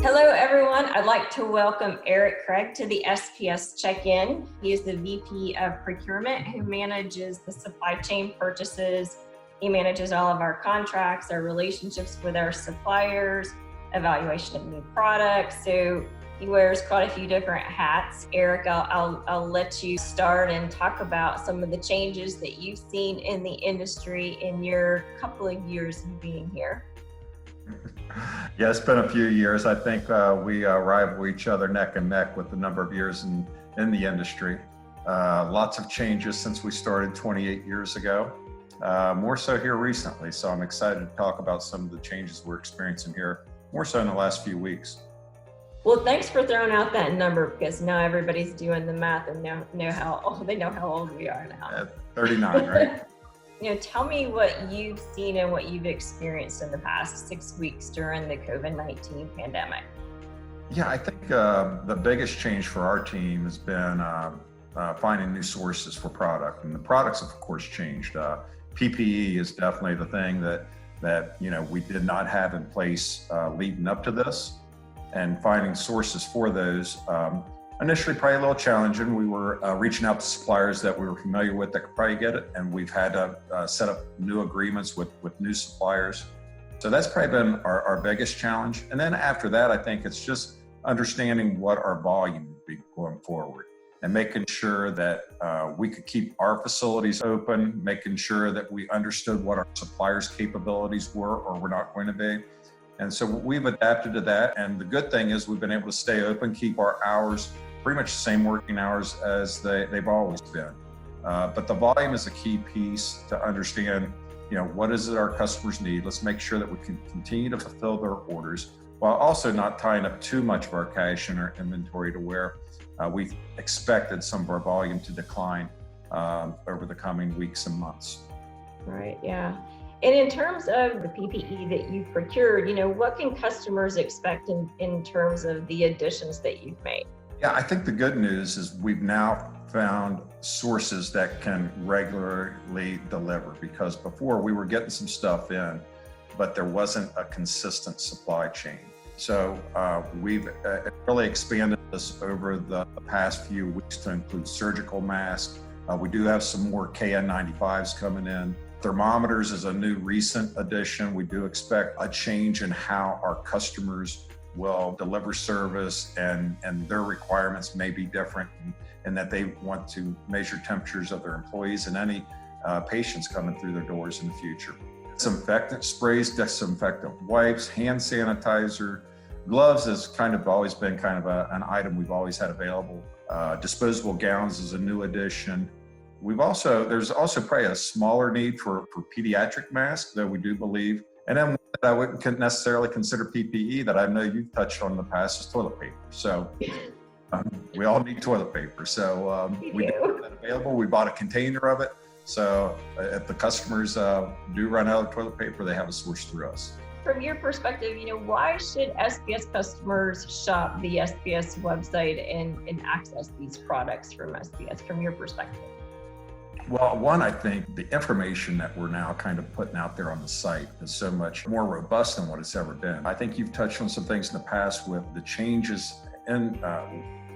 Hello, everyone. I'd like to welcome Eric Craig to the SPS Check-In. He is the VP of Procurement who manages the supply chain purchases. He manages all of our contracts, our relationships with our suppliers, evaluation of new products. So he wears quite a few different hats. Eric, I'll let you start and talk about some of the changes that you've seen in the industry in your couple of years of being here. Yeah, it's been a few years. I think we rival each other neck and neck with the number of years in the industry. Lots of changes since we started 28 years ago, more so here recently. So I'm excited to talk about some of the changes we're experiencing here, more so in the last few weeks. Well, thanks for throwing out that number, because now everybody's doing the math and know how old we are now. At 39, right? Tell me what you've seen and what you've experienced in the past 6 weeks during the COVID-19 pandemic. Yeah, I think the biggest change for our team has been finding new sources for product, and the products have, of course, changed. PPE is definitely the thing that we did not have in place leading up to this, and finding sources for those. Initially, probably a little challenging. We were reaching out to suppliers that we were familiar with that could probably get it, and we've had to set up new agreements with new suppliers. So that's probably been our biggest challenge. And then after that, I think it's just understanding what our volume would be going forward, and making sure that we could keep our facilities open, making sure that we understood what our suppliers' capabilities were or were not going to be. And so we've adapted to that. And the good thing is we've been able to stay open, keep our hours pretty much the same working hours as they've always been. But the volume is a key piece to understand, what is it our customers need? Let's make sure that we can continue to fulfill their orders while also not tying up too much of our cash in our inventory to where we expected some of our volume to decline over the coming weeks and months. Right, yeah. And in terms of the PPE that you've procured, what can customers expect in terms of the additions that you've made? Yeah, I think the good news is we've now found sources that can regularly deliver, because before we were getting some stuff in, but there wasn't a consistent supply chain. So we've really expanded this over the past few weeks to include surgical masks. We do have some more KN95s coming in. Thermometers is a new recent addition. We do expect a change in how our customers will deliver service, and their requirements may be different, and that they want to measure temperatures of their employees and any patients coming through their doors in the future. Disinfectant sprays, disinfectant wipes, hand sanitizer, gloves has kind of always been an item we've always had available. Disposable gowns is a new addition. There's also probably a smaller need for pediatric masks, though we do believe. And then I wouldn't necessarily consider PPE that I know you've touched on in the past is toilet paper. So we all need toilet paper. So we do have that available. We bought a container of it. So if the customers do run out of toilet paper, they have a source through us. From your perspective, why should SPS customers shop the SPS website and access these products from SPS, from your perspective? Well, one, I think the information that we're now kind of putting out there on the site is so much more robust than what it's ever been. I think you've touched on some things in the past with the changes in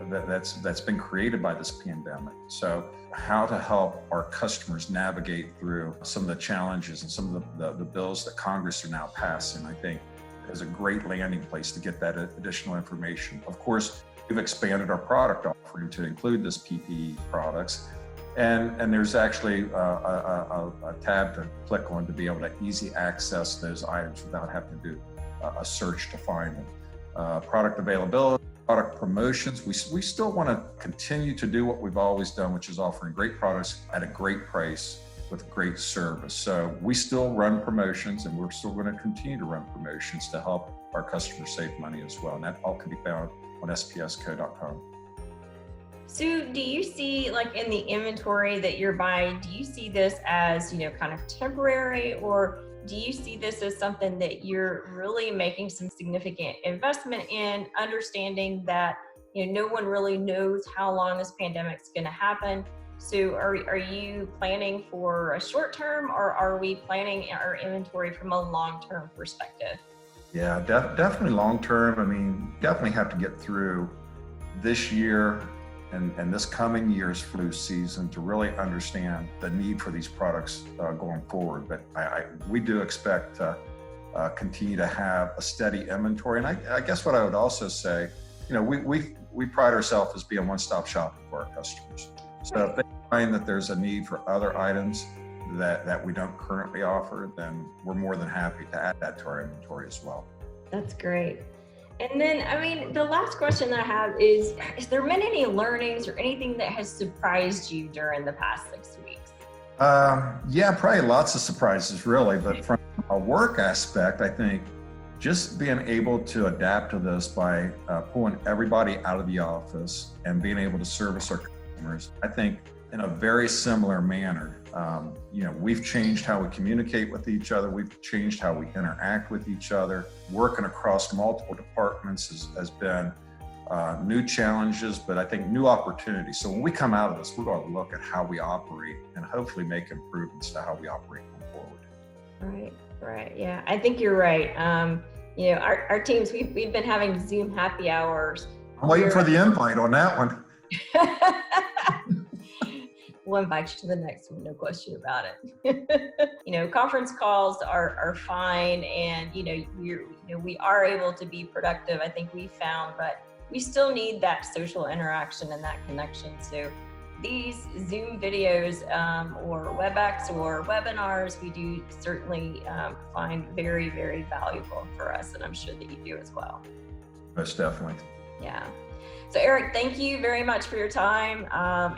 that's been created by this pandemic. So how to help our customers navigate through some of the challenges and some of the bills that Congress are now passing, I think is a great landing place to get that additional information. Of course, we've expanded our product offering to include this PPE products. And there's actually a tab to click on to be able to easy access those items without having to do a search to find them. Product availability, product promotions. We still want to continue to do what we've always done, which is offering great products at a great price with great service. So we still run promotions, and we're still going to continue to run promotions to help our customers save money as well. And that all can be found on spsco.com. So do you see, like, in the inventory that you're buying, do you see this as, kind of temporary, or do you see this as something that you're really making some significant investment in, understanding that, no one really knows how long this pandemic's going to happen? So are you planning for a short term, or are we planning our inventory from a long-term perspective? Yeah, definitely long term. I mean, definitely have to get through this year and this coming year's flu season to really understand the need for these products going forward. But we do expect to continue to have a steady inventory. And I guess what I would also say, we pride ourselves as being one-stop shopping for our customers. So if they find that there's a need for other items that we don't currently offer, then we're more than happy to add that to our inventory as well. That's great. And then, the last question that I have is there been any learnings or anything that has surprised you during the past 6 weeks? Yeah, probably lots of surprises, really. But from a work aspect, I think just being able to adapt to this by pulling everybody out of the office and being able to service our customers, I think in a very similar manner. We've changed how we communicate with each other. We've changed how we interact with each other. Working across multiple departments has been new challenges, but I think new opportunities. So when we come out of this, we're going to look at how we operate and hopefully make improvements to how we operate going forward. Right. Yeah, I think you're right. Our teams, we've been having Zoom happy hours. I'm waiting for the invite on that one. We'll invite you to the next one, no question about it. Conference calls are fine, and we are able to be productive, I think we found, but we still need that social interaction and that connection. So these Zoom videos or WebEx or webinars, we do certainly find very, very valuable for us, and I'm sure that you do as well. Most definitely. Yeah. So Eric, thank you very much for your time.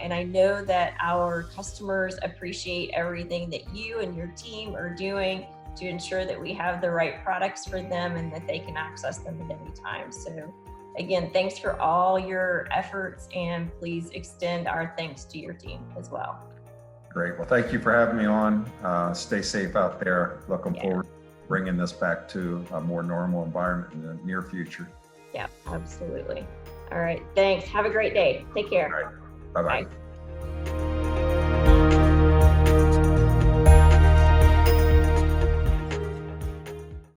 And I know that our customers appreciate everything that you and your team are doing to ensure that we have the right products for them and that they can access them at any time. So again, thanks for all your efforts, and please extend our thanks to your team as well. Great. Well, thank you for having me on. Stay safe out there. Looking forward to bringing this back to a more normal environment in the near future. Yeah, absolutely. All right. Thanks. Have a great day. Take care. All right. Bye-bye. Bye.